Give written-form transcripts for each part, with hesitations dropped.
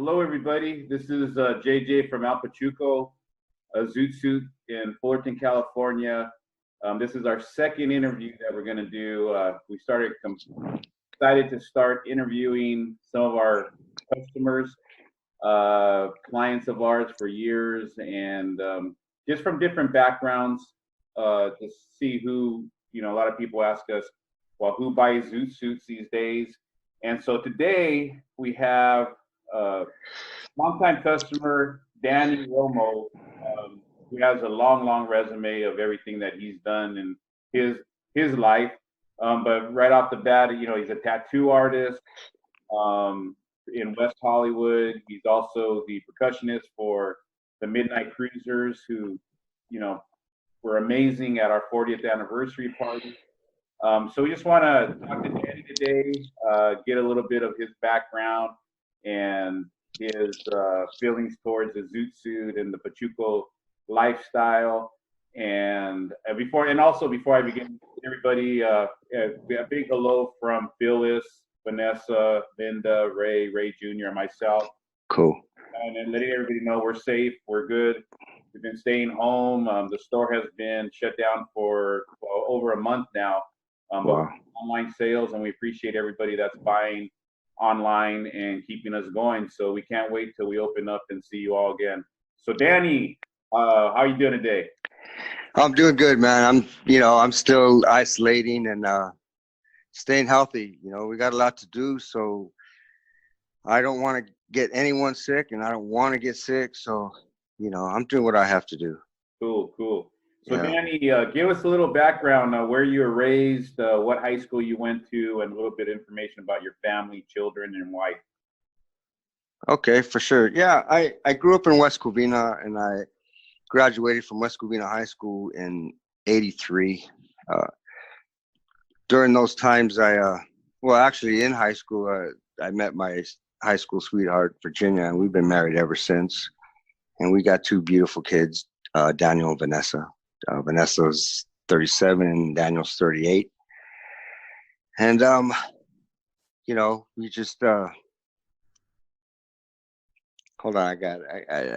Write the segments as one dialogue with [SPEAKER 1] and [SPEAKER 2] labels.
[SPEAKER 1] Hello, everybody. This is JJ from Pachuco Zoot Suit in Fullerton, California. This is our second interview that we're going to do. We decided to start interviewing some of our customers, clients of ours for years, and just from different backgrounds to see who, a lot of people ask us, well, who buys Zoot Suits these days? And so today we have longtime customer Danny Romo, who has a long resume of everything that he's done in his life. But right off the bat, he's a tattoo artist in West Hollywood. He's also the percussionist for the Midnight Cruzzers, who, were amazing at our 40th anniversary party. So we just want to talk to Danny today, get a little bit of his background and his feelings towards the Zoot Suit and the Pachuco lifestyle. And before I begin, everybody, a big hello from Phyllis, Vanessa, Linda, Ray Jr., and myself.
[SPEAKER 2] Cool.
[SPEAKER 1] And then letting everybody know we're safe, we're good. We've been staying home. The store has been shut down for over a month now.
[SPEAKER 2] Wow.
[SPEAKER 1] Online sales, and we appreciate everybody that's buying online and keeping us going. So we can't wait till we open up and see you all again. So Danny, how are you doing today?
[SPEAKER 2] I'm doing good, man. I'm still isolating and staying healthy. We got a lot to do, so I don't want to get anyone sick, and I don't want to get sick. So, I'm doing what I have to do.
[SPEAKER 1] Cool. So
[SPEAKER 2] Yeah.
[SPEAKER 1] Danny, give us a little background on where you were raised, what high school you went to, and a little bit of information about your family, children, and wife.
[SPEAKER 2] Okay, for sure. Yeah, I grew up in West Covina, and I graduated from West Covina High School in '83. During those times, actually in high school, I met my high school sweetheart, Virginia, and we've been married ever since. And we got two beautiful kids, Daniel and Vanessa. Vanessa's 37 and Daniel's 38. And, we just, hold on,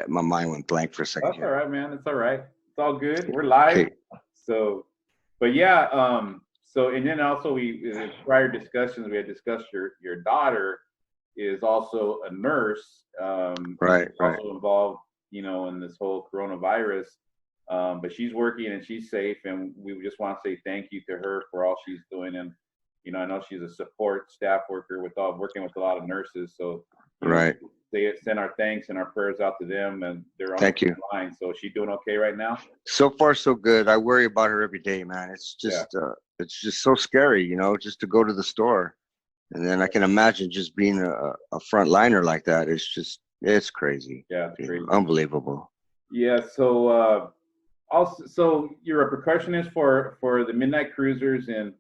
[SPEAKER 2] my mind went blank for a second.
[SPEAKER 1] That's all right, man. It's all right. It's all good. We're live. Okay. So, but yeah, and then also in prior discussions, we had discussed your daughter is also a nurse.
[SPEAKER 2] Right.
[SPEAKER 1] Also involved, in this whole coronavirus. But she's working and she's safe, and we just want to say thank you to her for all she's doing. And I know she's a support staff worker working with a lot of nurses. So
[SPEAKER 2] right,
[SPEAKER 1] they send our thanks and our prayers out to them, and they're on
[SPEAKER 2] the
[SPEAKER 1] line. So is she doing okay right now?
[SPEAKER 2] So far, so good. I worry about her every day, man. It's just it's just so scary, just to go to the store, and then I can imagine just being a frontliner like that. It's crazy.
[SPEAKER 1] Yeah, it's crazy.
[SPEAKER 2] Unbelievable.
[SPEAKER 1] Yeah. So. Also, so you're a percussionist for the Midnight Cruzzers, and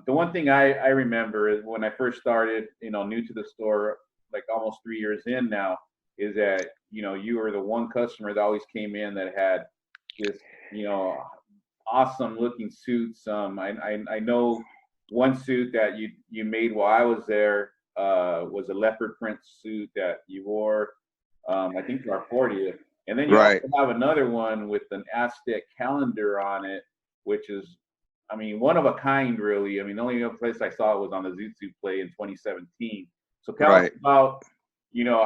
[SPEAKER 1] the one thing I remember is when I first started, new to the store, like almost 3 years in now, is that you were the one customer that always came in that had this awesome looking suits. I know one suit that you made while I was there was a leopard print suit that you wore, I think for our 40th. And then you also have another one with an Aztec calendar on it, which is, one of a kind, really. The only other place I saw it was on the Zoot Suit Play in 2017. So tell us about,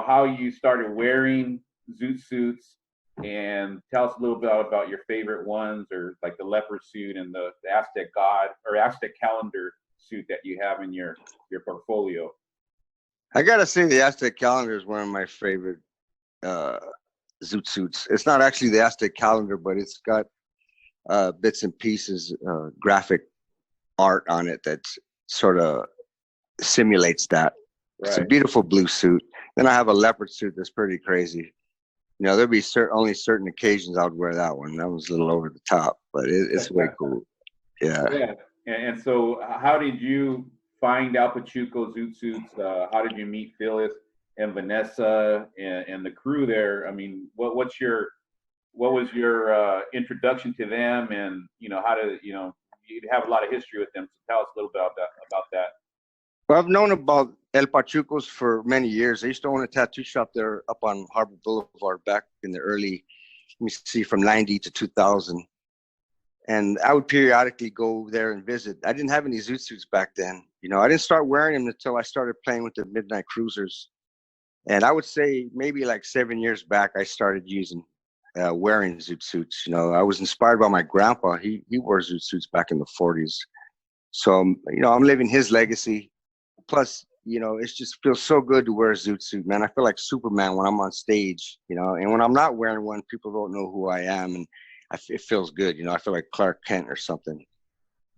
[SPEAKER 1] how you started wearing Zoot Suits, and tell us a little bit about your favorite ones, or like the leopard suit and the Aztec god or Aztec calendar suit that you have in your portfolio.
[SPEAKER 2] I gotta say, the Aztec calendar is one of my favorite Zoot Suits. It's not actually the Aztec calendar, but it's got bits and pieces, graphic art on it that sort of simulates that. Right. It's a beautiful blue suit. Then I have a leopard suit that's pretty crazy. There'll be only certain occasions I would wear that one. That was a little over the top, but it's way cool. Yeah. Yeah.
[SPEAKER 1] And so how did you find out Pachuco Zoot Suits? How did you meet Phyllis and Vanessa and the crew there? What was your introduction to them, and how did you have a lot of history with them? So tell us a little bit about that.
[SPEAKER 2] Well, I've known about El Pachucos for many years. I used to own a tattoo shop there up on Harbor Boulevard back in the early, let me see, from 90 to 2000. And I would periodically go there and visit. I didn't have any zoot suits back then. You know, I didn't start wearing them until I started playing with the Midnight Cruzzers. And I would say maybe like 7 years back, I started wearing zoot suits. You know, I was inspired by my grandpa. He wore zoot suits back in the 40s. So, you know, I'm living his legacy. Plus, you know, it just feels so good to wear a zoot suit, man. I feel like Superman when I'm on stage, you know, and when I'm not wearing one, people don't know who I am. And it feels good. You know, I feel like Clark Kent or something,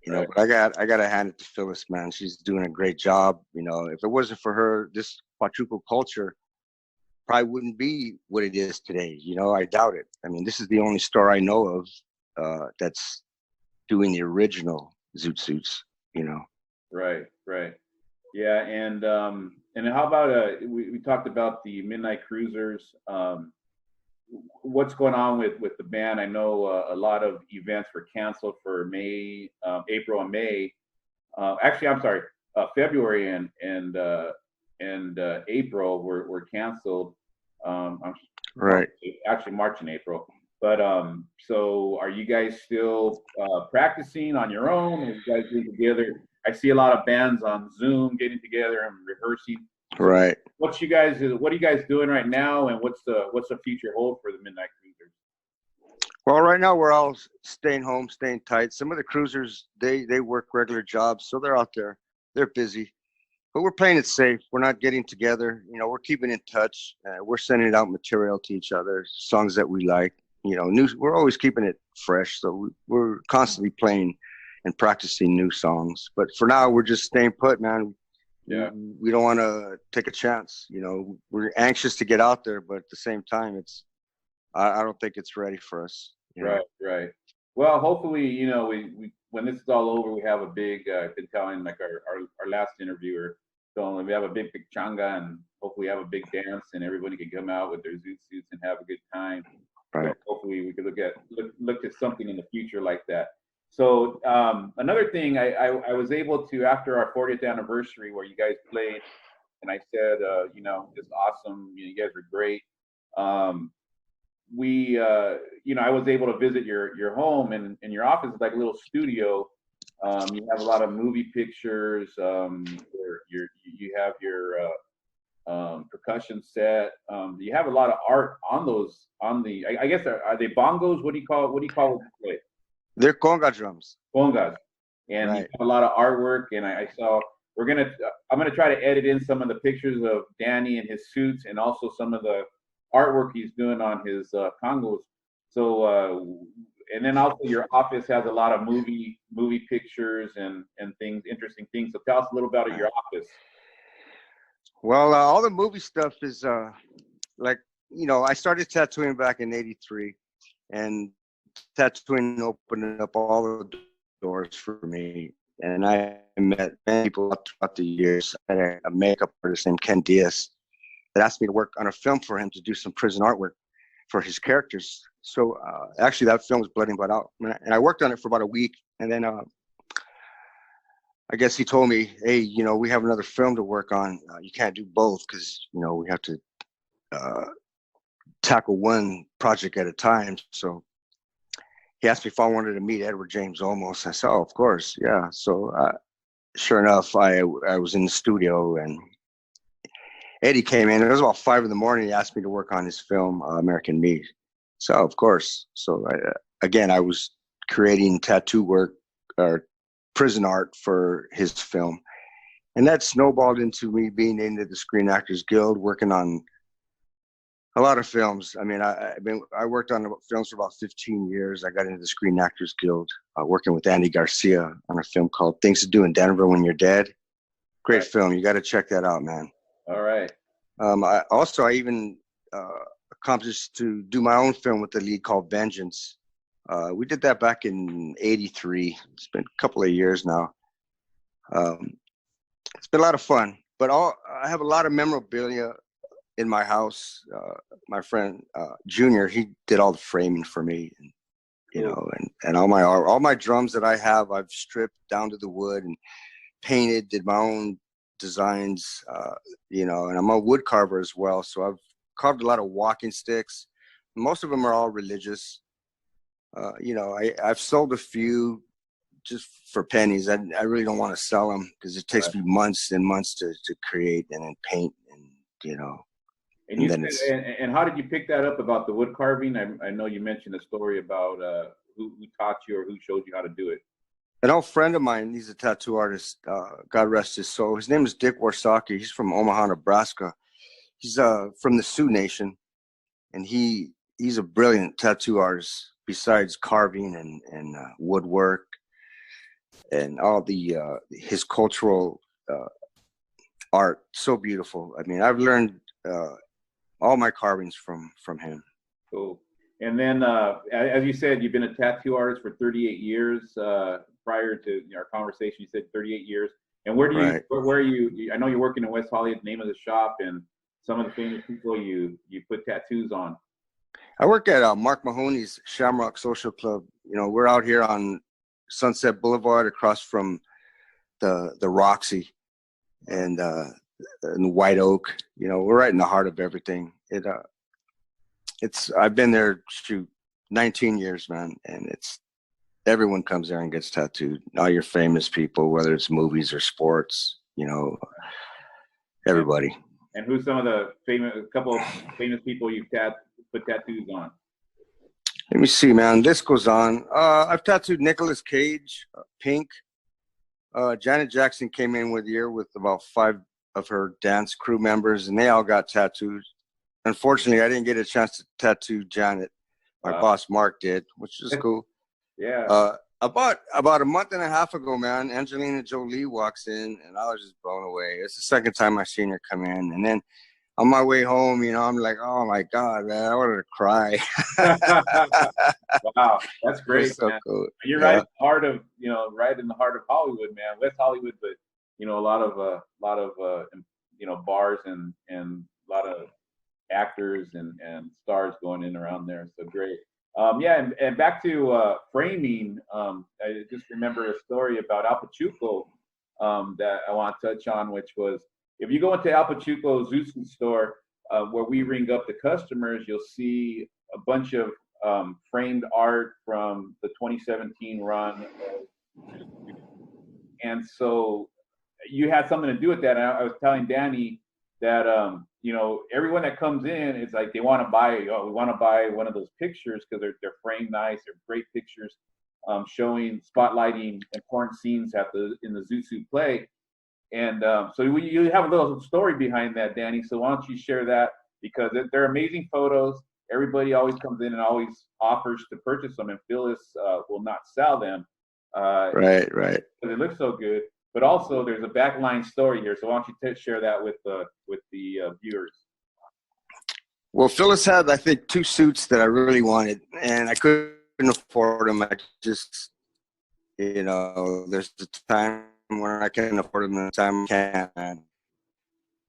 [SPEAKER 2] you know,
[SPEAKER 1] Right.
[SPEAKER 2] but I got to hand it to Phyllis, man. She's doing a great job. You know, if it wasn't for her, this Pachuco culture probably wouldn't be what it is today. You know, I doubt it. I mean, this is the only store I know of that's doing the original zoot suits, you know.
[SPEAKER 1] Right. Right. Yeah. And how about we talked about the Midnight Cruzzers. What's going on with the band? I know a lot of events were canceled for May, April, and May. Actually, I'm sorry, February and April were canceled.
[SPEAKER 2] Right.
[SPEAKER 1] Actually, March and April. But so are you guys still practicing on your own? Are you guys getting together? I see a lot of bands on Zoom getting together and rehearsing.
[SPEAKER 2] Right.
[SPEAKER 1] What are you guys doing right now, and what's the future hold for the Midnight Cruzzers?
[SPEAKER 2] Well, right now we're all staying home, staying tight. Some of the cruisers, they work regular jobs, so they're out there. They're busy, but we're playing it safe. We're not getting together. You know, we're keeping in touch. We're sending out material to each other, songs that we like. You know, new. We're always keeping it fresh, so we're constantly playing and practicing new songs. But for now, we're just staying put, man.
[SPEAKER 1] Yeah.
[SPEAKER 2] We don't want to take a chance. You know, we're anxious to get out there, but at the same time, I don't think it's ready for us. You know?
[SPEAKER 1] Right, right. Well, hopefully, you know, we when this is all over, we have a big. I've been telling like our last interviewer, so we have a big pachanga, and hopefully have a big dance, and everybody can come out with their zoot suits and have a good time.
[SPEAKER 2] Right.
[SPEAKER 1] So hopefully, we could look at something in the future like that. So another thing, I was able to, after our 40th anniversary where you guys played, and I said, you know, just awesome. You guys were great. Um, you know, I was able to visit your home, and your office is like a little studio. You have a lot of movie pictures. You have your percussion set. You have a lot of art on those. I guess are they bongos? What do you call what you play?
[SPEAKER 2] They're conga drums.
[SPEAKER 1] Congas. And you
[SPEAKER 2] Right.
[SPEAKER 1] have a lot of artwork. And I saw I'm gonna try to edit in some of the pictures of Danny and his suits, and also some of the artwork he's doing on his congos. So and then also your office has a lot of movie pictures and things, interesting things. So tell us a little about your office.
[SPEAKER 2] Well, all the movie stuff is like, you know, I started tattooing back in '83, and tattooing opened up all the doors for me. And I met many people throughout the years. I had a makeup artist named Ken Diaz that asked me to work on a film for him to do some prison artwork for his characters. So actually, that film was Blood In, Blood Out. And I worked on it for about a week. And then I guess he told me, hey, you know, we have another film to work on. You can't do both because, you know, we have to tackle one project at a time. So he asked me if I wanted to meet Edward James Olmos. I said, oh, of course, yeah. So sure enough, I was in the studio, and Eddie came in. It was about 5 a.m. He asked me to work on his film, American Me. So of course. So again, I was creating tattoo work or prison art for his film, and that snowballed into me being into the Screen Actors Guild, working on a lot of films. I mean, I worked on films for about 15 years. I got into the Screen Actors Guild, working with Andy Garcia on a film called Things to Do in Denver When You're Dead. Great film. You got to check that out, man.
[SPEAKER 1] All right.
[SPEAKER 2] I even accomplished to do my own film with the lead called Vengeance. We did that back in '83. It's been a couple of years now. It's been a lot of fun, but I have a lot of memorabilia in my house. My friend Junior, he did all the framing for me, and, you know, and all my drums that I have, I've stripped down to the wood and painted. Did my own designs, and I'm a wood carver as well. So I've carved a lot of walking sticks. Most of them are all religious. I've sold a few just for pennies. I really don't want to sell them because it takes me months and months to create and then paint
[SPEAKER 1] And how did you pick that up about the wood carving? I know you mentioned a story about who taught you or who showed you how to do it.
[SPEAKER 2] An old friend of mine, he's a tattoo artist. God rest his soul. His name is Dick Warsaki. He's from Omaha, Nebraska. He's from the Sioux Nation, and he's a brilliant tattoo artist. Besides carving and woodwork and all his cultural art, so beautiful. I mean, I've learned all my carvings from him.
[SPEAKER 1] Cool. And then, as you said, you've been a tattoo artist for 38 years. Prior to our conversation, you said 38 years. And where are you? I know you're working in West Hollywood. Name of the shop and some of the famous people you put tattoos on.
[SPEAKER 2] I work at Mark Mahoney's Shamrock Social Club. We're out here on Sunset Boulevard across from the Roxy and White Oak. We're right in the heart of everything. I've been there 19 years, man, and everyone comes there and gets tattooed. All your famous people, whether it's movies or sports, everybody.
[SPEAKER 1] And who's some of the couple of famous people you've put tattoos on?
[SPEAKER 2] Let me see, man. This goes on. I've tattooed Nicolas Cage, Pink. Janet Jackson came in with about 5 of her dance crew members, and they all got tattooed. Unfortunately, I didn't get a chance to tattoo Janet. My boss Mark did, which is cool.
[SPEAKER 1] Yeah.
[SPEAKER 2] About a month and a half ago, man, Angelina Jolie walks in, and I was just blown away. It's the second time I've seen her come in, and then on my way home, I'm like, oh my God, man, I wanted to cry.
[SPEAKER 1] Wow, that's great,
[SPEAKER 2] so
[SPEAKER 1] man.
[SPEAKER 2] Cool.
[SPEAKER 1] You're right in the heart of, right in the heart of Hollywood, man, West Hollywood, but a lot of bars and a lot of actors and stars going in around there. So great. And back to framing. I just remember a story about Al Pachuco that I want to touch on, which was, if you go into Al Pachuco Zoot Suits store, where we ring up the customers, you'll see a bunch of framed art from the 2017 run. And so you had something to do with that. And I was telling Danny that, everyone that comes in, it's like they want to buy, we want to buy one of those pictures because they're framed nice. They're great pictures, spotlighting important scenes in the Zoot Suit play. And so you have a little story behind that, Danny. So why don't you share that? Because they're amazing photos. Everybody always comes in and always offers to purchase them, and Phyllis will not sell them.
[SPEAKER 2] Right.
[SPEAKER 1] Because it looks so good. But also, there's a backline story here. So why don't you share that with the viewers?
[SPEAKER 2] Well, Phyllis had, I think, 2 suits that I really wanted, and I couldn't afford them. I just, there's the time when I can afford them and the time I can't, man.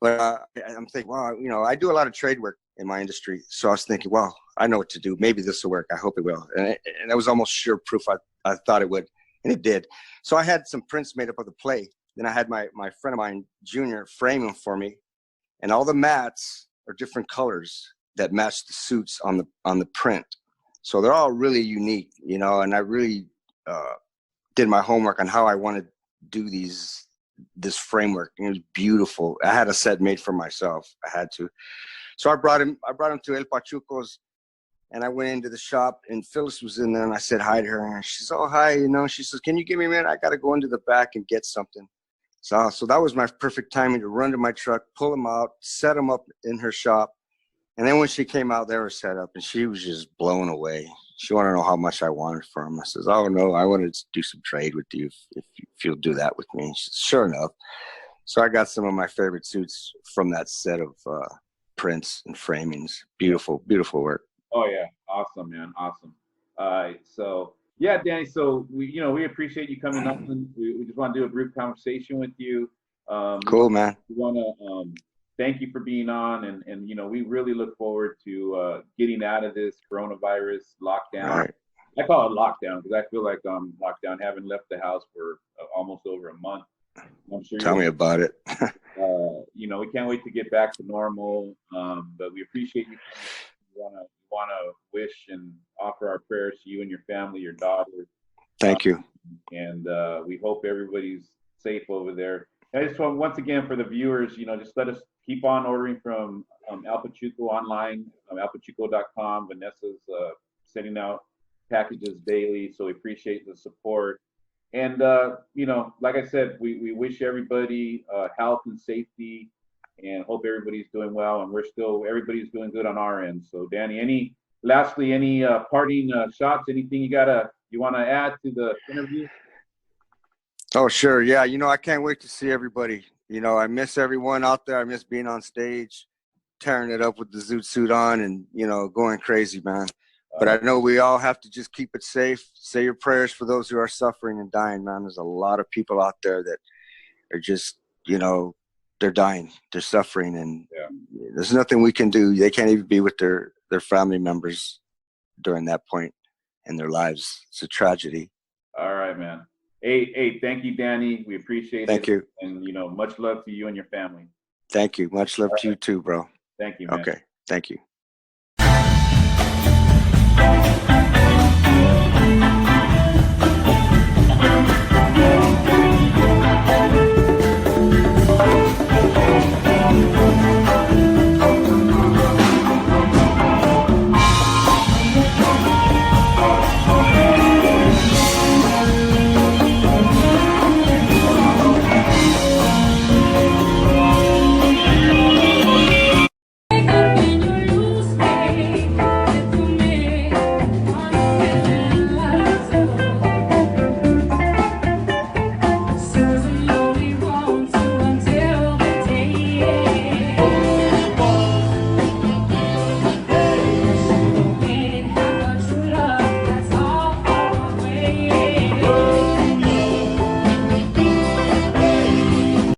[SPEAKER 2] But I'm thinking, well, I do a lot of trade work in my industry. So I was thinking, well, I know what to do. Maybe this will work. I hope it will. And I was almost sure proof I thought it would. And it did. So I had some prints made up of the play. Then I had my friend of mine, Junior, frame them for me. And all the mats are different colors that match the suits on the print. So they're all really unique, and I really did my homework on how I wanted to do this framework. It was beautiful. I had a set made for myself. I had to. So I brought him to El Pachuco's, and I went into the shop, and Phyllis was in there, and I said hi to her, and she said, oh, hi, she says, can you give me a minute? I got to go into the back and get something. So that was my perfect timing to run to my truck, pull them out, set them up in her shop. And then when she came out, they were set up, and she was just blown away. She wanted to know how much I wanted for them. I says, oh, no, I wanted to do some trade with you if you'll do that with me. She says, sure enough. So I got some of my favorite suits from that set of prints and framings. Beautiful, beautiful work.
[SPEAKER 1] Oh, yeah. Awesome, man. Awesome. So, yeah, Danny, so we appreciate you coming on. We just want to do a brief conversation with you.
[SPEAKER 2] Cool, man.
[SPEAKER 1] We want to thank you for being on, and we really look forward to getting out of this coronavirus lockdown. Right. I call it lockdown because I feel like I'm locked down, having left the house for almost over a month. I'm sure
[SPEAKER 2] Tell me about it.
[SPEAKER 1] you know, we can't wait to get back to normal. But we appreciate you coming. We wanna wish and offer our prayers to you and your family, your daughter.
[SPEAKER 2] Thank you.
[SPEAKER 1] And we hope everybody's safe over there. And I just want, once again, for the viewers, you know, just let us keep on ordering from Al Pachuco online, alpachuco.com. Vanessa's sending out packages daily, so we appreciate the support. And you know, like I said, we wish everybody health and safety, and hope everybody's doing well. And everybody's doing good on our end. So, Danny, lastly, any parting shots? Anything you want to add to the interview?
[SPEAKER 2] Oh, sure. Yeah. You know, I can't wait to see everybody. You know, I miss everyone out there. I miss being on stage, tearing it up with the Zoot Suit on and, you know, going crazy, man. But I know we all have to just keep it safe. Say your prayers for those who are suffering and dying, man. There's a lot of people out there that are just, you know, they're dying, they're suffering, and there's nothing we can do. They can't even be with their family members during that point in their lives. It's a tragedy.
[SPEAKER 1] All right, man. Hey, thank you, Danny. We appreciate it.
[SPEAKER 2] Thank you.
[SPEAKER 1] And, you know, much love to you and your family.
[SPEAKER 2] Thank you. Much love to you too, bro.
[SPEAKER 1] Thank you, man.
[SPEAKER 2] Okay. Thank you.